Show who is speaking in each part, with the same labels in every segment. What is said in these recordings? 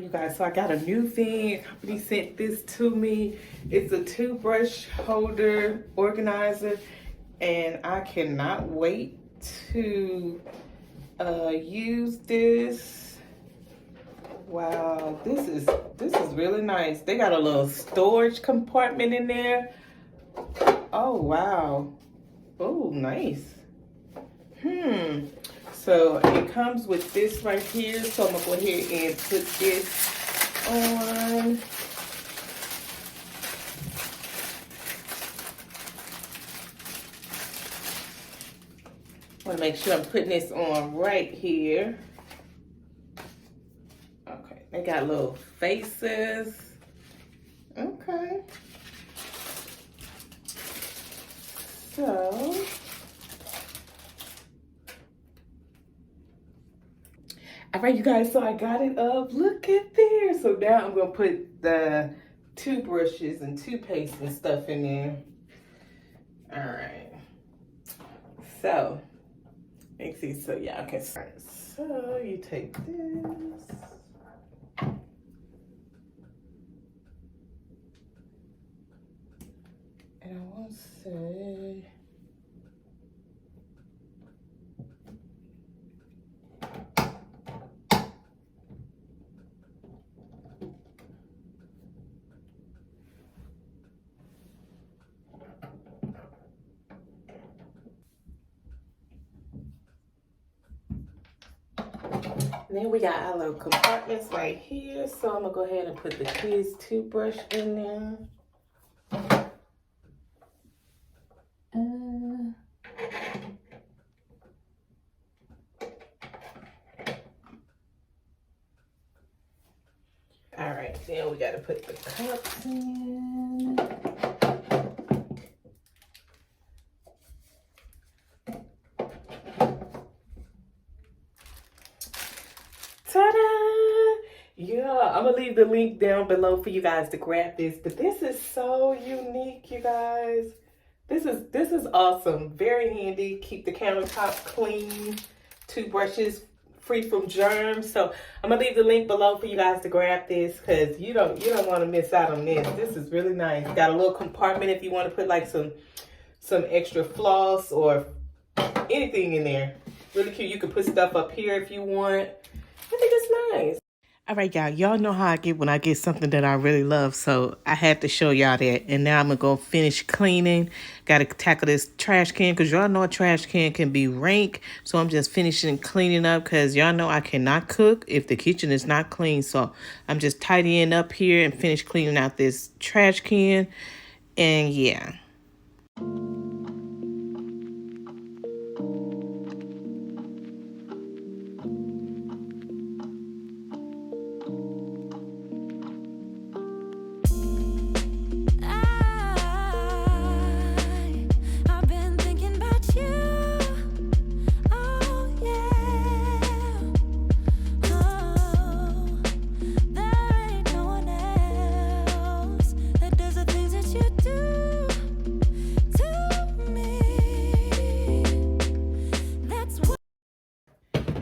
Speaker 1: You guys, so I got a new thing. Company sent this to me. It's a toothbrush holder organizer, and I cannot wait to use this. Wow, this is really nice. They got a little storage compartment in there. Oh wow. Oh, nice. So it comes with this right here. So I'm gonna go ahead and put this on. I want to make sure I'm putting this on right here. Okay, they got little faces. Okay. So all right, you guys, so I got it up. Look at there. So now I'm going to put the toothbrushes and toothpaste and stuff in there. All right. So, let's see. So, yeah, okay. So, you take this. And I want to say... Then we got our little compartments right here. So I'm gonna go ahead and put the kids' toothbrush in there. All right, then we gotta put the cups in. Ta-da! Yeah, I'm gonna leave the link down below for you guys to grab this. But this is so unique, you guys. This is awesome. Very handy. Keep the countertop clean. Toothbrushes free from germs. So I'm gonna leave the link below for you guys to grab this because you don't want to miss out on this. This is really nice. Got a little compartment if you want to put like some extra floss or anything in there. Really cute. You can put stuff up here if you want. I think it's nice. All right, y'all. Y'all know how I get when I get something that I really love. So I had to show y'all that. And now I'm going to go finish cleaning. Got to tackle this trash can because y'all know a trash can can be rank. So I'm just finishing cleaning up because y'all know I cannot cook if the kitchen is not clean. So I'm just tidying up here and finish cleaning out this trash can. And yeah.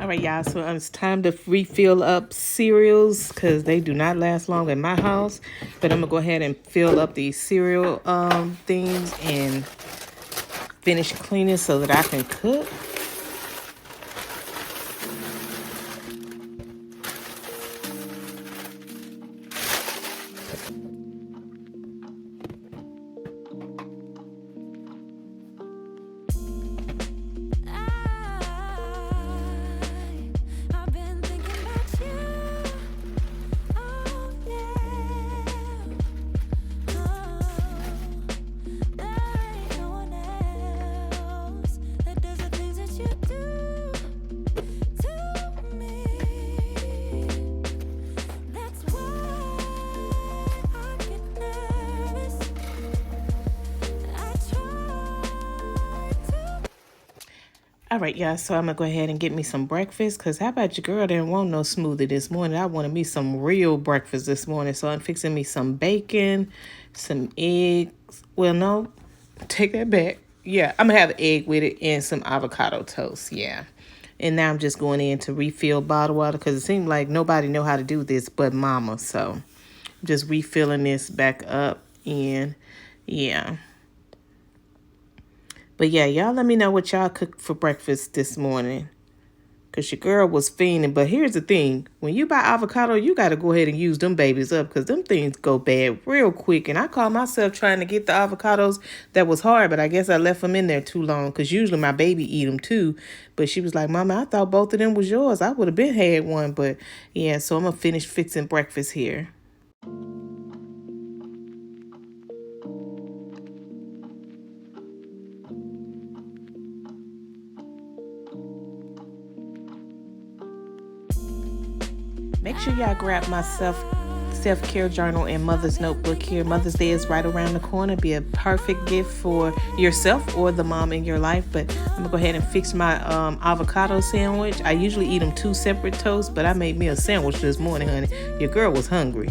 Speaker 1: All right, y'all, so it's time to refill up cereals because they do not last long in my house. But I'm going to go ahead and fill up these cereal things and finish cleaning so that I can cook. All right, y'all, so I'm going to go ahead and get me some breakfast because how about your girl didn't want no smoothie this morning? I wanted me some real breakfast this morning. So I'm fixing me some bacon, some eggs. Well, no, take that back. Yeah, I'm going to have an egg with it and some avocado toast. Yeah. And now I'm just going in to refill bottled water because it seemed like nobody know how to do this but mama. So I'm just refilling this back up. And yeah. But yeah, y'all let me know what y'all cooked for breakfast this morning. Because your girl was fiending. But here's the thing. When you buy avocado, you got to go ahead and use them babies up. Because them things go bad real quick. And I caught myself trying to get the avocados. That was hard. But I guess I left them in there too long. Because usually my baby eat them too. But she was like, Mama, I thought both of them was yours. I would have been had one. But yeah, so I'm going to finish fixing breakfast here. Make sure y'all grab my self-care journal and mother's notebook here. Mother's Day is right around the corner. Be a perfect gift for yourself or the mom in your life. But I'm going to go ahead and fix my avocado sandwich. I usually eat them 2 separate toasts, but I made me a sandwich this morning, honey. Your girl was hungry.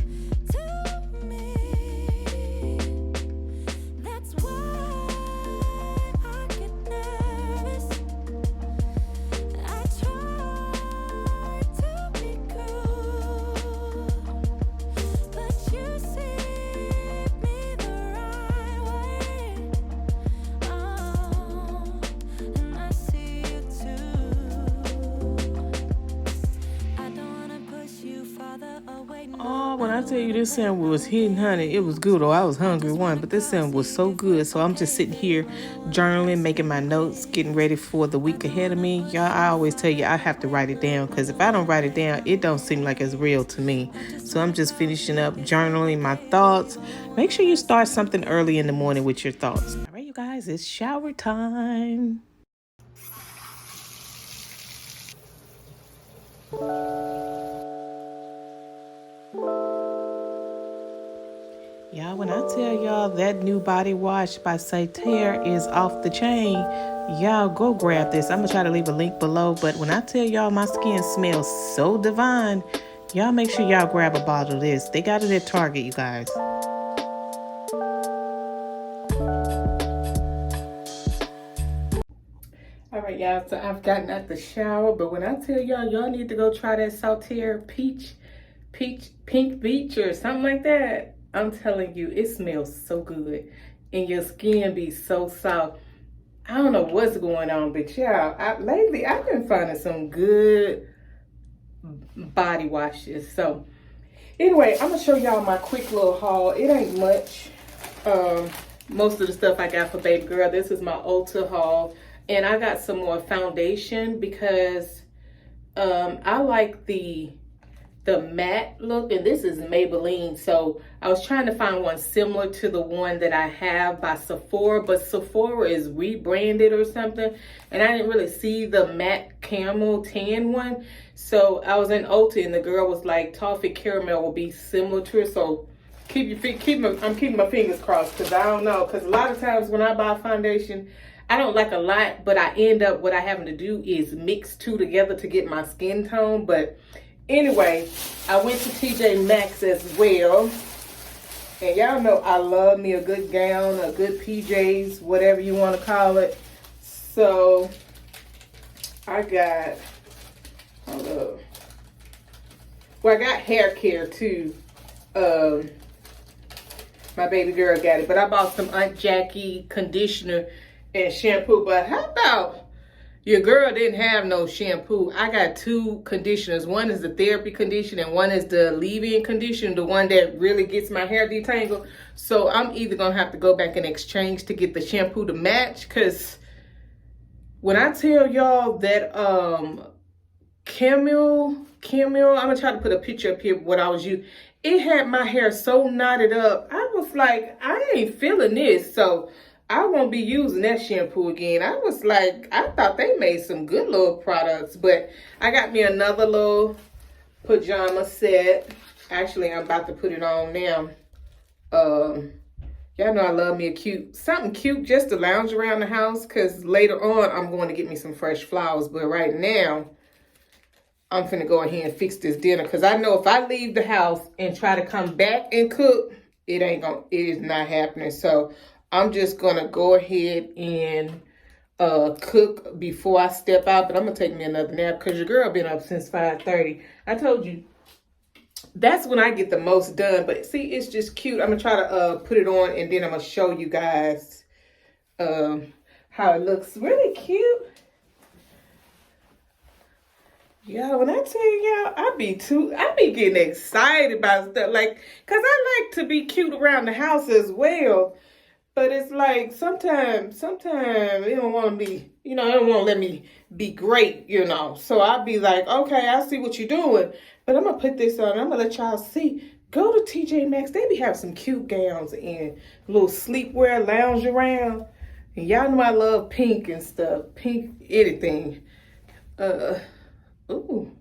Speaker 1: When I tell you this sandwich was hidden, honey, it was good. I was hungry but this sandwich was so good. So I'm just sitting here journaling, making my notes, getting ready for the week ahead of me. Y'all, I always tell you I have to write it down because if I don't write it down, it don't seem like it's real to me. So I'm just finishing up journaling my thoughts. Make sure you start something early in the morning with your thoughts. All right, you guys, it's shower time. Y'all, when I tell y'all that new body wash by Latersa is off the chain, y'all go grab this. I'm going to try to leave a link below. But when I tell y'all my skin smells so divine, y'all make sure y'all grab a bottle of this. They got it at Target, you guys. All right, y'all. So I've gotten out the shower. But when I tell y'all need to go try that Latersa pink beach or something like that. I'm telling you, it smells so good. And your skin be so soft. I don't know what's going on, but y'all, lately I've been finding some good body washes. So anyway, I'm going to show y'all my quick little haul. It ain't much. Most of the stuff I got for baby girl. This is my Ulta haul. And I got some more foundation because I like the matte look, and this is Maybelline, so I was trying to find one similar to the one that I have by Sephora, but Sephora is rebranded or something, and I didn't really see the matte caramel tan one, so I was in Ulta, and the girl was like, toffee caramel will be similar to it, so I'm keeping my fingers crossed, because I don't know, because a lot of times when I buy foundation, I don't like a lot, but I end up, what I having to do is mix 2 together to get my skin tone, but anyway, I went to TJ Maxx as well. And y'all know I love me a good gown, a good PJs, whatever you want to call it. So, I got, hold up. Well, I got hair care too. My baby girl got it. But I bought some Aunt Jackie conditioner and shampoo. But how about your girl didn't have no shampoo? I got 2 conditioners. One is the therapy conditioner and one is the leave-in conditioner, the one that really gets my hair detangled. So I'm either going to have to go back and exchange to get the shampoo to match. Because when I tell y'all that Camille, I'm going to try to put a picture up here of what I was using. It had my hair so knotted up. I was like, I ain't feeling this. So I won't be using that shampoo again. I was like, I thought they made some good little products, but I got me another little pajama set. Actually, I'm about to put it on now. Y'all know I love me something cute just to lounge around the house, because later on I'm going to get me some fresh flowers, but right now I'm finna go ahead and fix this dinner, because I know if I leave the house and try to come back and cook, it is not happening. So I'm just gonna go ahead and cook before I step out, but I'm gonna take me another nap because your girl been up since 5:30. I told you that's when I get the most done. But see, it's just cute. I'm gonna try to put it on and then I'm gonna show you guys how it looks. Really cute. Yeah, when I tell y'all, I be getting excited about stuff like, cause I like to be cute around the house as well. But it's like sometimes they don't want to be, they don't want to let me be great, So I'll be like, okay, I see what you're doing, but I'm gonna put this on. I'm gonna let y'all see. Go to TJ Maxx. They be having some cute gowns and little sleepwear, lounge around. And y'all know I love pink and stuff, pink anything. Uh, ooh,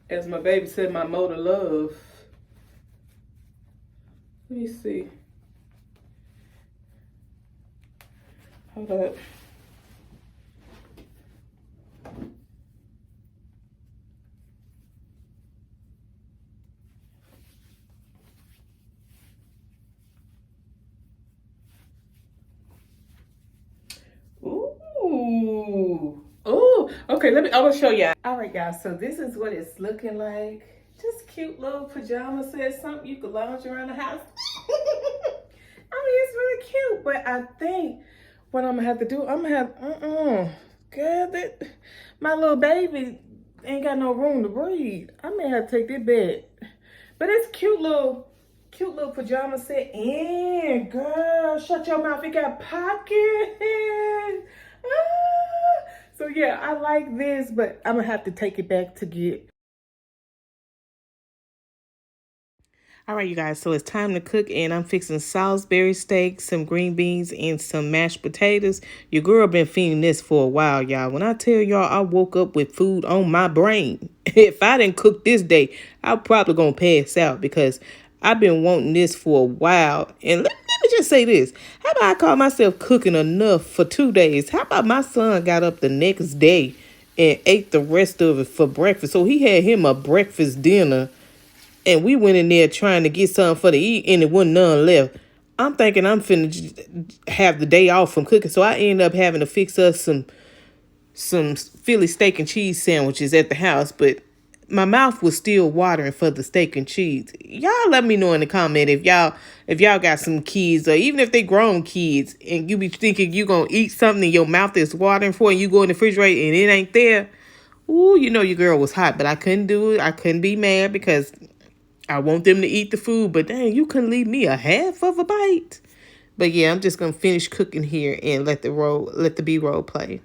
Speaker 1: as my baby said, my motor love. Let me see. Hold up. Ooh. Oh, okay, I will show y'all. All right, guys, so this is what it's looking like. Just cute little pajamas set, something you could lounge around the house. It's really cute, but I think what I'm gonna have to do, I'm gonna have, girl, my little baby ain't got no room to breathe. I may have to take this bed. But it's cute little pajama set. And girl, shut your mouth, it got pockets. So yeah, I like this, but I'm gonna have to take it back to get. All right, you guys, so it's time to cook, and I'm fixing Salisbury steak, some green beans, and some mashed potatoes. Your girl been feeding this for a while, y'all. When I tell y'all I woke up with food on my brain, if I didn't cook this day, I'm probably gonna pass out because I've been wanting this for a while. And let me just say this. How about I call myself cooking enough for 2 days? How about my son got up the next day and ate the rest of it for breakfast? So he had him a breakfast dinner, and we went in there trying to get something for to eat, and it wasn't none left. I'm thinking I'm finna have the day off from cooking, so I ended up having to fix us some Philly steak and cheese sandwiches at the house. But my mouth was still watering for the steak and cheese. Y'all let me know in the comment if y'all got some kids, or even if they grown kids, and you be thinking you gonna eat something and your mouth is watering for, and you go in the refrigerator and it ain't there. Ooh, your girl was hot, but I couldn't do it. I couldn't be mad because I want them to eat the food, but dang, you couldn't leave me a half of a bite. But yeah, I'm just gonna finish cooking here and let the B-roll play.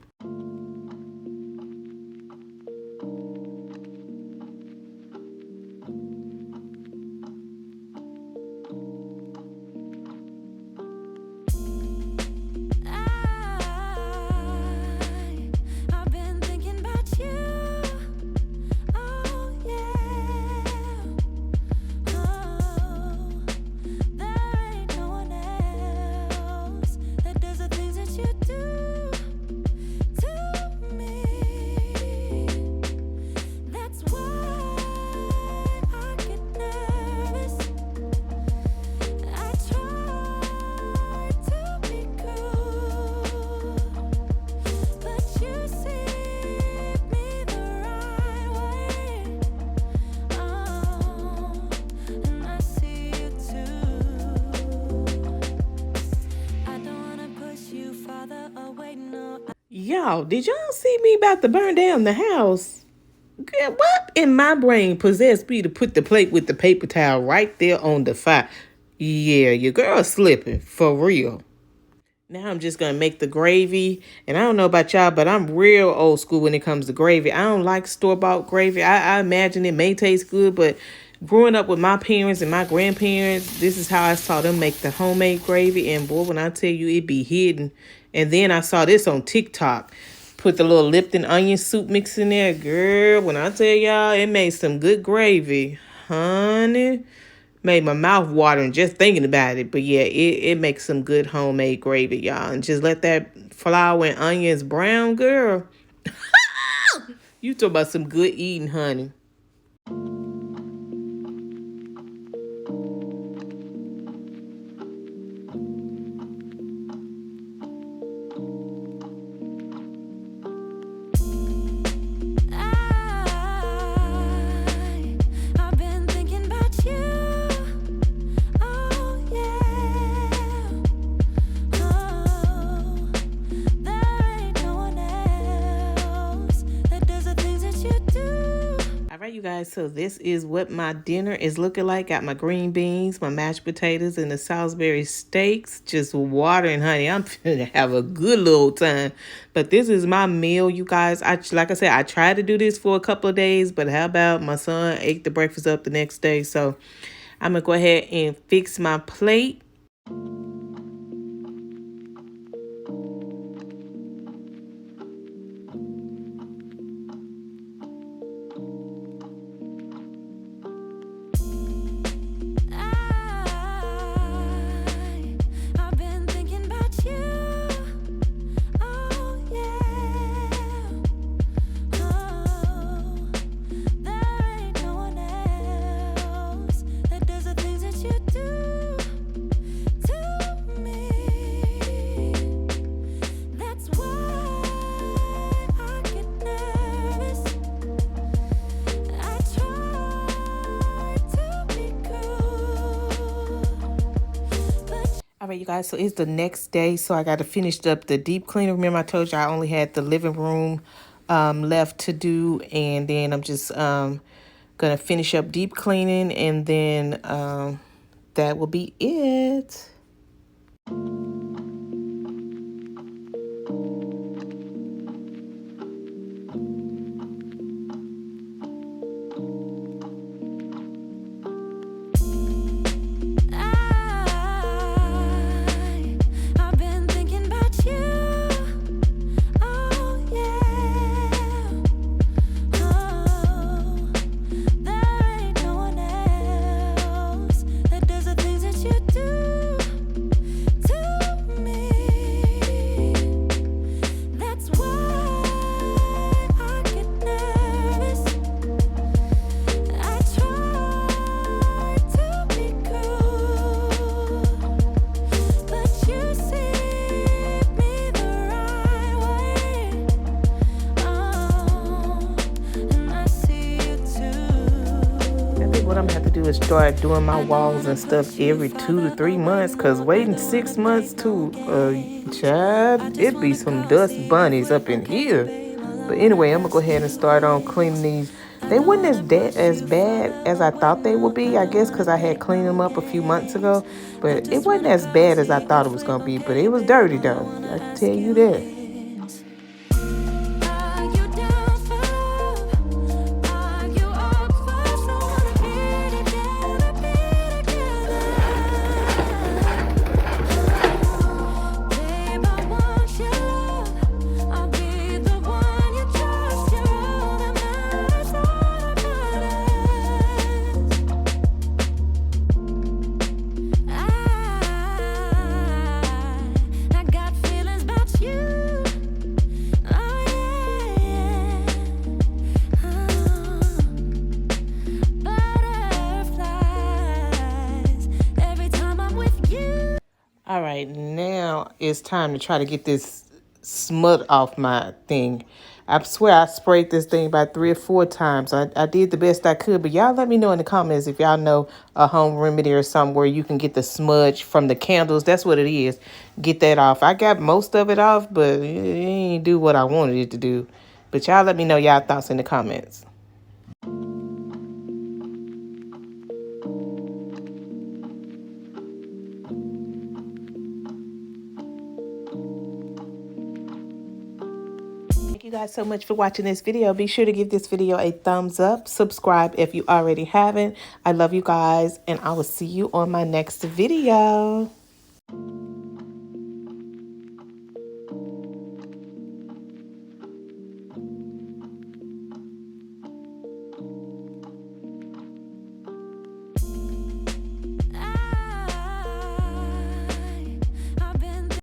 Speaker 1: Y'all, did y'all see me about to burn down the house? Girl, what in my brain possessed me to put the plate with the paper towel right there on the fire? Yeah, your girl slipping, for real. Now I'm just going to make the gravy. And I don't know about y'all, but I'm real old school when it comes to gravy. I don't like store-bought gravy. I imagine it may taste good, but growing up with my parents and my grandparents, this is how I saw them make the homemade gravy. And boy, when I tell you, it be hidden. And then I saw this on TikTok. Put the little Lipton onion soup mix in there. Girl, when I tell y'all, it made some good gravy. Honey, made my mouth watering just thinking about it. But yeah, it makes some good homemade gravy, y'all. And just let that flour and onions brown, girl. You talk about some good eating, honey. guys, so this is what my dinner is looking like. Got my green beans, my mashed potatoes, and the Salisbury steaks. Just water and honey. I'm gonna have a good little time. But this is my meal, you guys. Like I said, I tried to do this for a couple of days, but how about my son ate the breakfast up the next day? So I'm gonna go ahead and fix my plate. All right, you guys, so it's the next day, so I got to finish up the deep cleaning. Remember, I told you I only had the living room left to do, and then I'm just going to finish up deep cleaning, and then that will be it. What I'm gonna have to do is start doing my walls and stuff every 2 to 3 months, because waiting 6 months to child, it'd be some dust bunnies up in here. But anyway, I'm gonna go ahead and start on cleaning these. They wasn't as bad as I thought they would be, I guess, because I had cleaned them up a few months ago. But it wasn't as bad as I thought it was gonna be. But it was dirty though, I can tell you that. All right, now it's time to try to get this smut off my thing. I swear I sprayed this thing about 3 or 4 times. I did the best I could, but y'all let me know in the comments if y'all know a home remedy or something where you can get the smudge from the candles. That's what it is. Get that off. I got most of it off, but it ain't do what I wanted it to do. But y'all let me know y'all thoughts in the comments. Thank you guys so much for watching this video. Be sure to give this video a thumbs up. Subscribe if you already haven't. I love you guys, and I will see you on my next video.